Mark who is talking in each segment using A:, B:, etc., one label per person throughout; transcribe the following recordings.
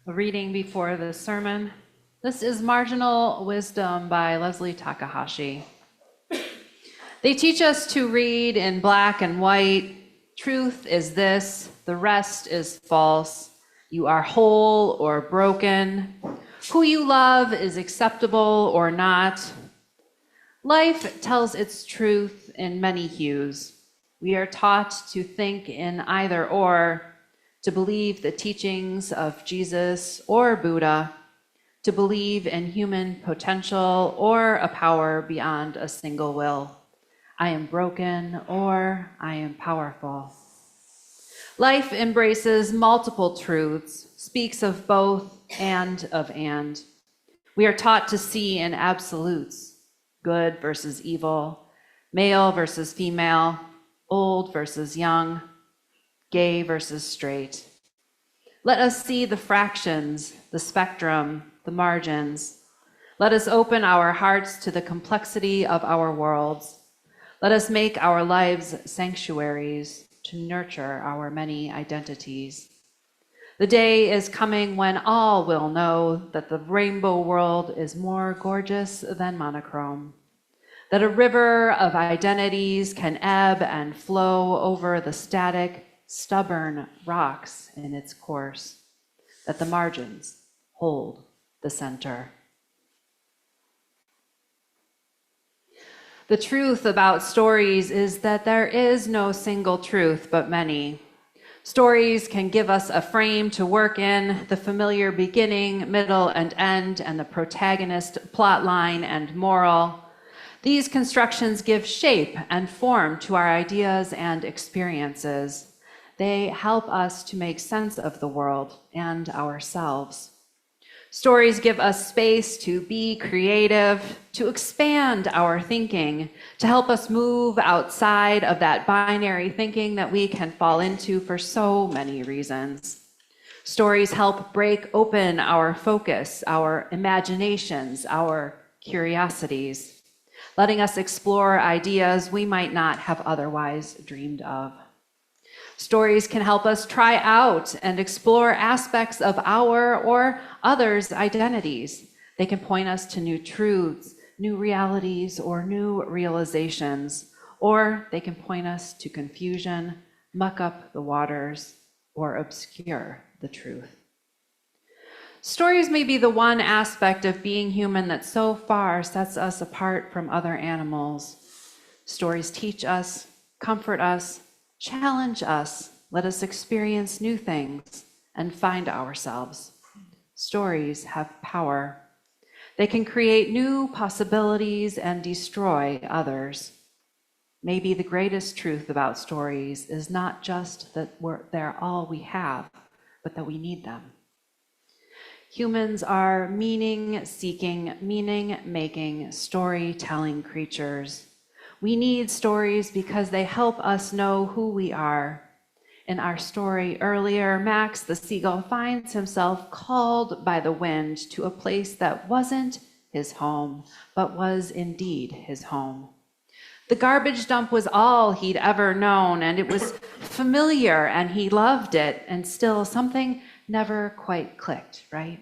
A: A reading before the sermon. This is Marginal Wisdom by Leslie Takahashi. They teach us to read in black and white. Truth is this, the rest is false. You are whole or broken. Who you love is acceptable or not. Life tells its truth in many hues. We are taught to think in either or, to believe the teachings of Jesus or Buddha, to believe in human potential or a power beyond a single will. I am broken or I am powerful. Life embraces multiple truths, speaks of both and of and. We are taught to see in absolutes, good versus evil, male versus female, old versus young, gay versus straight. Let us see the fractions, the spectrum, the margins. Let us open our hearts to the complexity of our worlds. Let us make our lives sanctuaries to nurture our many identities. The day is coming when all will know that the rainbow world is more gorgeous than monochrome, that a river of identities can ebb and flow over the static, stubborn rocks in its course, that the margins hold the center. The truth about stories is that there is no single truth, but many. Stories can give us a frame to work in, the familiar beginning, middle, and end, and the protagonist, plot line, and moral. These constructions give shape and form to our ideas and experiences. They help us to make sense of the world and ourselves. Stories give us space to be creative, to expand our thinking, to help us move outside of that binary thinking that we can fall into for so many reasons. Stories help break open our focus, our imaginations, our curiosities, letting us explore ideas we might not have otherwise dreamed of. Stories can help us try out and explore aspects of our or others' identities. They can point us to new truths, new realities, or new realizations, or they can point us to confusion, muck up the waters, or obscure the truth. Stories may be the one aspect of being human that so far sets us apart from other animals. Stories teach us, comfort us, challenge us, let us experience new things, and find ourselves. Stories have power. They can create new possibilities and destroy others. Maybe the greatest truth about stories is not just that they're all we have, but that we need them. Humans are meaning-seeking, meaning-making, storytelling creatures. We need stories because they help us know who we are. In our story earlier, Max the seagull finds himself called by the wind to a place that wasn't his home, but was indeed his home. The garbage dump was all he'd ever known, and it was familiar, and he loved it, and still something never quite clicked, right?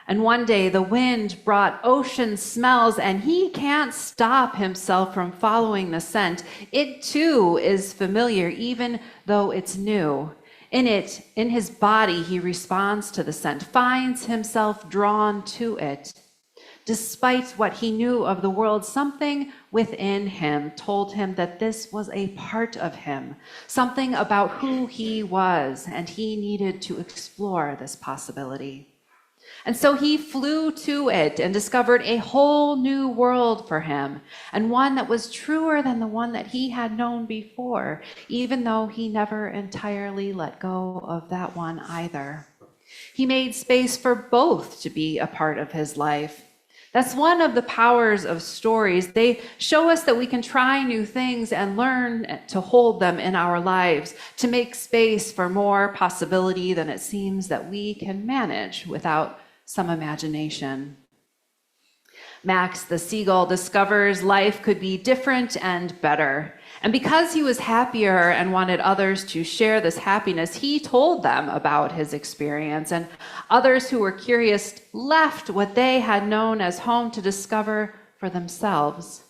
A: And one day the wind brought ocean smells, and he can't stop himself from following the scent. It too is familiar, even though it's new. In his body, he responds to the scent, finds himself drawn to it. Despite what he knew of the world, something within him told him that this was a part of him, something about who he was, and he needed to explore this possibility. And so he flew to it and discovered a whole new world for him, and one that was truer than the one that he had known before, even though he never entirely let go of that one either. He made space for both to be a part of his life. That's one of the powers of stories. They show us that we can try new things and learn to hold them in our lives, to make space for more possibility than it seems that we can manage without some imagination. Max the seagull discovers life could be different and better, And because he was happier and wanted others to share this happiness, he told them about his experience. And others who were curious left what they had known as home to discover for themselves.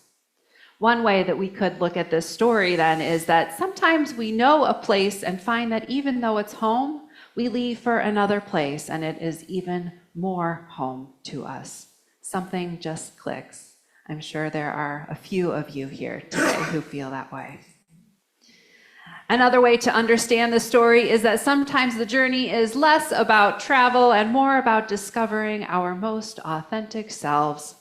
A: One way that we could look at this story then is that sometimes we know a place and find that even though it's home, we leave for another place and it is even more home to us. Something just clicks. I'm sure there are a few of you here today who feel that way. Another way to understand the story is that sometimes the journey is less about travel and more about discovering our most authentic selves,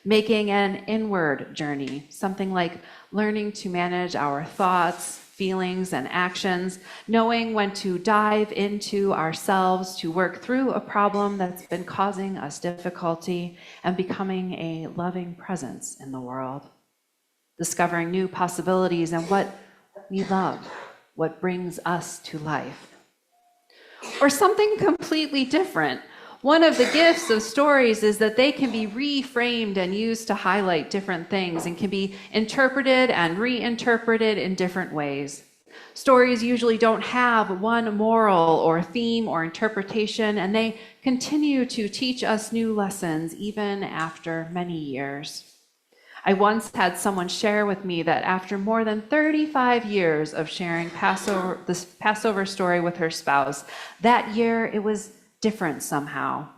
A: making an inward journey, something like learning to manage our thoughts, feelings, and actions, knowing when to dive into ourselves to work through a problem that's been causing us difficulty, and becoming a loving presence in the world. Discovering new possibilities and what we love, what brings us to life. Or something completely different. One of the gifts of stories is that they can be reframed and used to highlight different things and can be interpreted and reinterpreted in different ways. Stories usually don't have one moral or theme or interpretation, and they continue to teach us new lessons even after many years. I once had someone share with me that after more than 35 years of sharing this Passover story with her spouse, that year it was different somehow.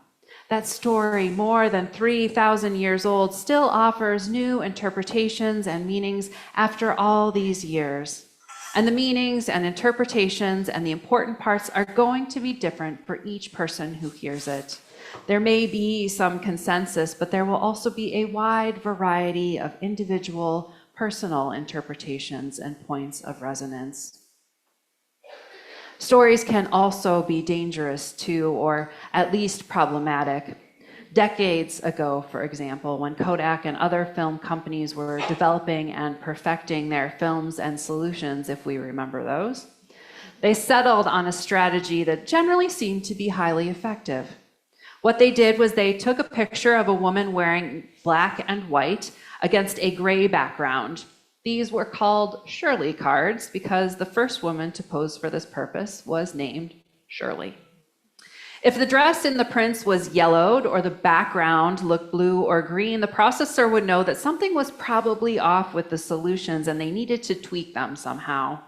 A: That story, more than 3,000 years old, still offers new interpretations and meanings after all these years. And the meanings and interpretations and the important parts are going to be different for each person who hears it. There may be some consensus, but there will also be a wide variety of individual, personal interpretations and points of resonance. Stories can also be dangerous too, or at least problematic. Decades ago, for example, when Kodak and other film companies were developing and perfecting their films and solutions, if we remember those, they settled on a strategy that generally seemed to be highly effective. What they did was they took a picture of a woman wearing black and white against a gray background. These were called Shirley cards because the first woman to pose for this purpose was named Shirley. If the dress in the prints was yellowed or the background looked blue or green, the processor would know that something was probably off with the solutions and they needed to tweak them somehow.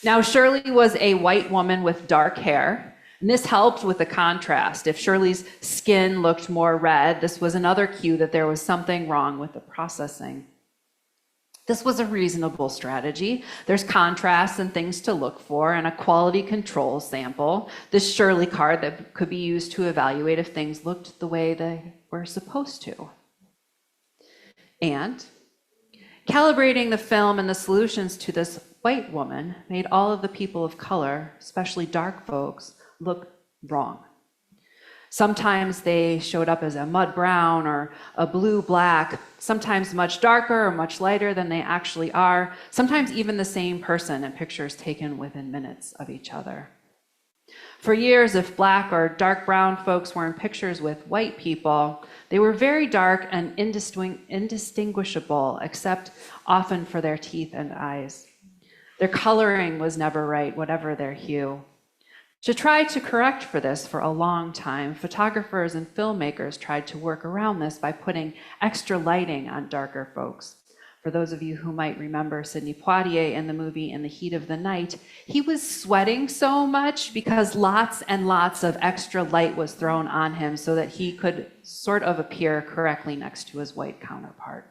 A: Now, Shirley was a white woman with dark hair, and this helped with the contrast. If Shirley's skin looked more red, this was another cue that there was something wrong with the processing. This was a reasonable strategy. There's contrast and things to look for and a quality control sample, this Shirley card that could be used to evaluate if things looked the way they were supposed to. And calibrating the film and the solutions to this white woman made all of the people of color, especially dark folks, look wrong. Sometimes they showed up as a mud brown or a blue black, sometimes much darker or much lighter than they actually are, sometimes even the same person in pictures taken within minutes of each other. For years, if black or dark brown folks were in pictures with white people, they were very dark and indistinguishable, except often for their teeth and eyes. Their coloring was never right, whatever their hue. To try to correct for this for a long time, photographers and filmmakers tried to work around this by putting extra lighting on darker folks. For those of you who might remember Sidney Poitier in the movie In the Heat of the Night, he was sweating so much because lots and lots of extra light was thrown on him so that he could sort of appear correctly next to his white counterpart.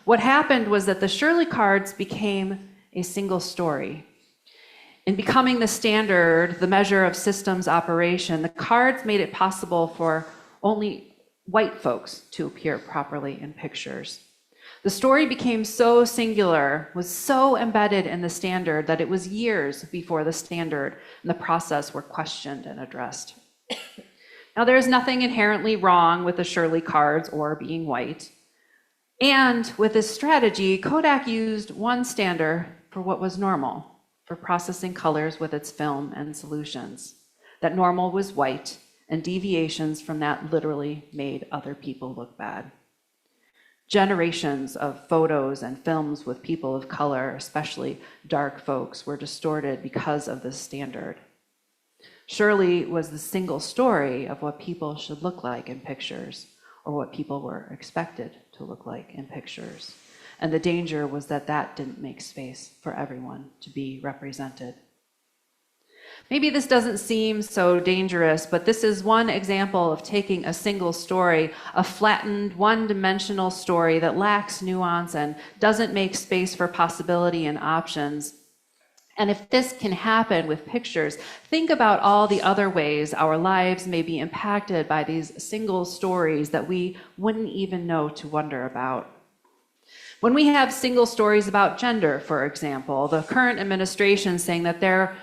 A: What happened was that the Shirley cards became a single story. In becoming the standard, the measure of systems operation, the cards made it possible for only white folks to appear properly in pictures. The story became so singular, was so embedded in the standard that it was years before the standard and the process were questioned and addressed. Now, there is nothing inherently wrong with the Shirley cards or being white. And with this strategy, Kodak used one standard for what was normal, for processing colors with its film and solutions. That normal was white, and deviations from that literally made other people look bad. Generations of photos and films with people of color, especially dark folks, were distorted because of this standard. Shirley was the single story of what people should look like in pictures, or what people were expected to look like in pictures. And the danger was that that didn't make space for everyone to be represented. Maybe this doesn't seem so dangerous, but this is one example of taking a single story, a flattened, one-dimensional story that lacks nuance and doesn't make space for possibility and options. And if this can happen with pictures, think about all the other ways our lives may be impacted by these single stories that we wouldn't even know to wonder about. When we have single stories about gender, for example, the current administration saying that there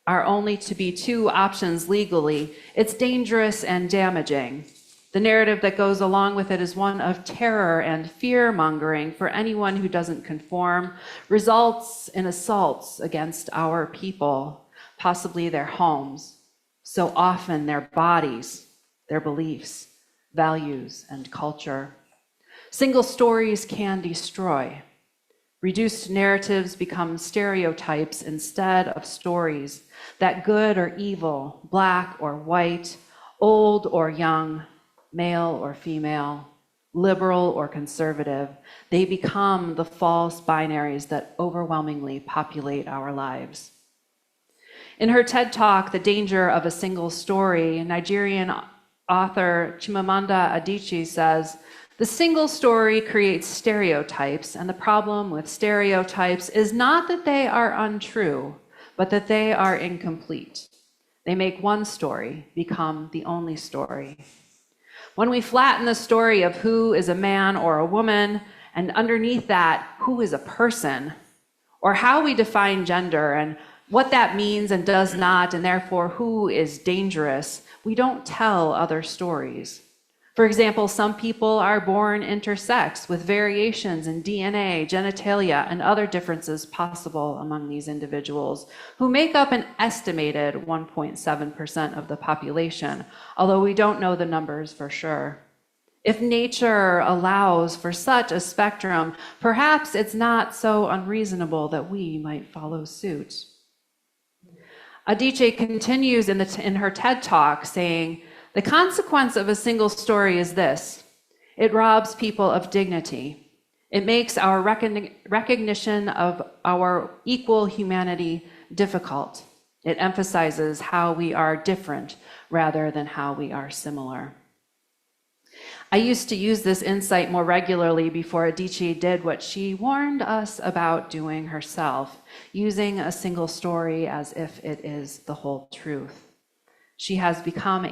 A: are only to be two options legally, it's dangerous and damaging. The narrative that goes along with it is one of terror and fear-mongering for anyone who doesn't conform, results in assaults against our people, possibly their homes, so often their bodies, their beliefs, values, and culture. Single stories can destroy. Reduced narratives become stereotypes instead of stories, that good or evil, black or white, old or young, male or female, liberal or conservative, they become the false binaries that overwhelmingly populate our lives. In her TED Talk, The Danger of a Single Story, Nigerian author Chimamanda Adichie says, "The single story creates stereotypes, and the problem with stereotypes is not that they are untrue, but that they are incomplete. They make one story become the only story. When we flatten the story of who is a man or a woman, and underneath that, who is a person, or how we define gender and what that means and does not, and therefore who is dangerous, we don't tell other stories. For example, some people are born intersex with variations in DNA, genitalia, and other differences possible among these individuals, who make up an estimated 1.7% of the population, although we don't know the numbers for sure. If nature allows for such a spectrum, perhaps it's not so unreasonable that we might follow suit." Adichie continues in her TED Talk saying, "The consequence of a single story is this: it robs people of dignity. It makes our recognition of our equal humanity difficult. It emphasizes how we are different rather than how we are similar." I used to use this insight more regularly before Adichie did what she warned us about doing herself, using a single story as if it is the whole truth. She has become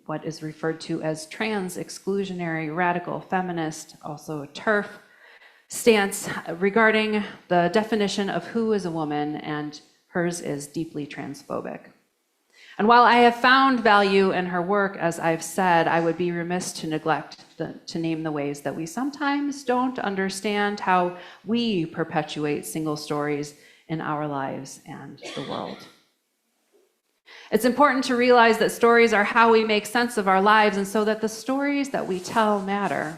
A: what is referred to as trans-exclusionary radical feminist, also a TERF, stance regarding the definition of who is a woman, and hers is deeply transphobic. And while I have found value in her work, as I've said, I would be remiss to neglect to name the ways that we sometimes don't understand how we perpetuate single stories in our lives and the world. It's important to realize that stories are how we make sense of our lives, and so that the stories that we tell matter.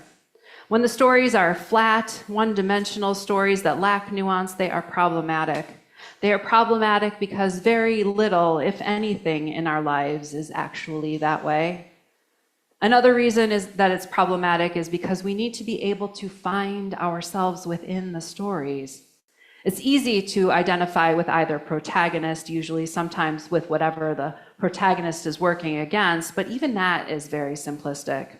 A: When the stories are flat, one-dimensional stories that lack nuance, they are problematic. They are problematic because very little, if anything, in our lives is actually that way. Another reason is that it's problematic is because we need to be able to find ourselves within the stories. It's easy to identify with either protagonist, usually sometimes with whatever the protagonist is working against, but even that is very simplistic.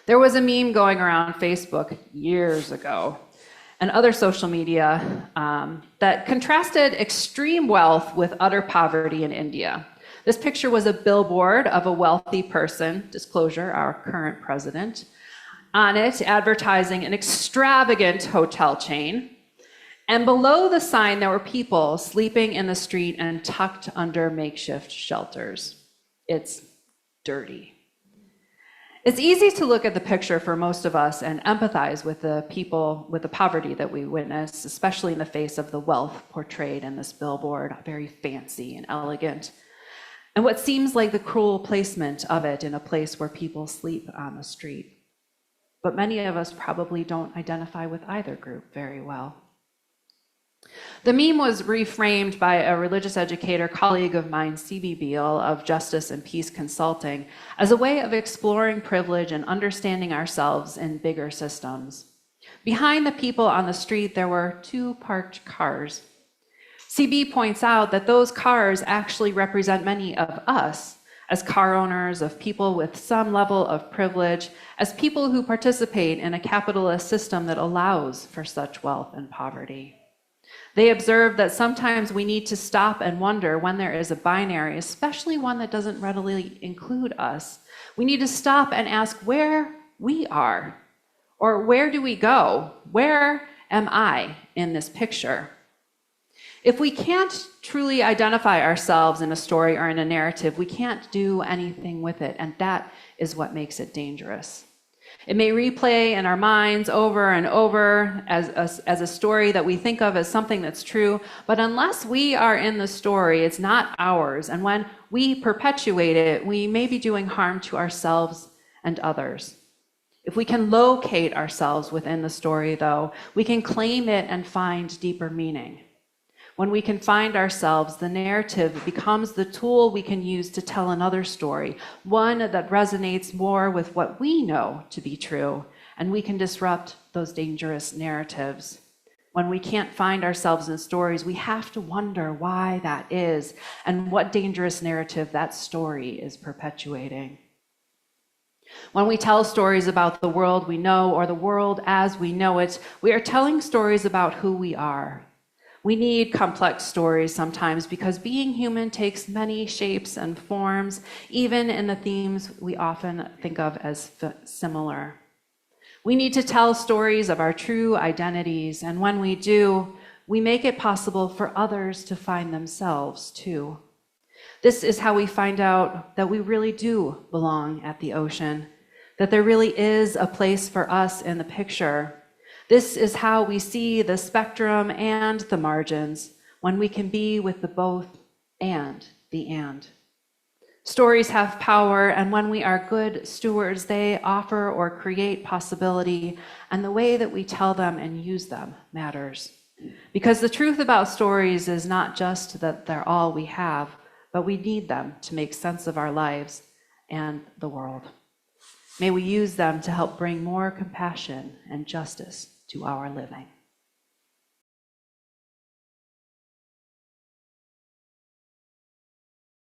A: There was a meme going around Facebook years ago and other social media that contrasted extreme wealth with utter poverty in India. This picture was a billboard of a wealthy person, disclosure, our current president, on it advertising an extravagant hotel chain. And below the sign, there were people sleeping in the street and tucked under makeshift shelters. It's dirty. It's easy to look at the picture for most of us and empathize with the people, with the poverty that we witness, especially in the face of the wealth portrayed in this billboard, very fancy and elegant, and what seems like the cruel placement of it in a place where people sleep on the street. but many of us probably don't identify with either group very well. The meme was reframed by a religious educator colleague of mine, C.B. Beale of Justice and Peace Consulting, as a way of exploring privilege and understanding ourselves in bigger systems. Behind the people on the street, there were 2 parked cars. CB points out that those cars actually represent many of us as car owners, of people with some level of privilege, as people who participate in a capitalist system that allows for such wealth and poverty. They observe that sometimes we need to stop and wonder when there is a binary, especially one that doesn't readily include us. We need to stop and ask where we are, or where do we go? Where am I in this picture? If we can't truly identify ourselves in a story or in a narrative, we can't do anything with it, and that is what makes it dangerous. It may replay in our minds over and over as a story that we think of as something that's true, but unless we are in the story, it's not ours, and when we perpetuate it, we may be doing harm to ourselves and others. If we can locate ourselves within the story, though, we can claim it and find deeper meaning. When we can find ourselves, the narrative becomes the tool we can use to tell another story, one that resonates more with what we know to be true, and we can disrupt those dangerous narratives. When we can't find ourselves in stories, we have to wonder why that is and what dangerous narrative that story is perpetuating. When we tell stories about the world we know or the world as we know it, we are telling stories about who we are. We need complex stories sometimes because being human takes many shapes and forms, even in the themes we often think of as similar. We need to tell stories of our true identities, and when we do, we make it possible for others to find themselves too. This is how we find out that we really do belong at the ocean, that there really is a place for us in the picture. This is how we see the spectrum and the margins, when we can be with the both and the and. Stories have power, and when we are good stewards, they offer or create possibility, and the way that we tell them and use them matters. Because the truth about stories is not just that they're all we have, but we need them to make sense of our lives and the world. May we use them to help bring more compassion and justice to our living.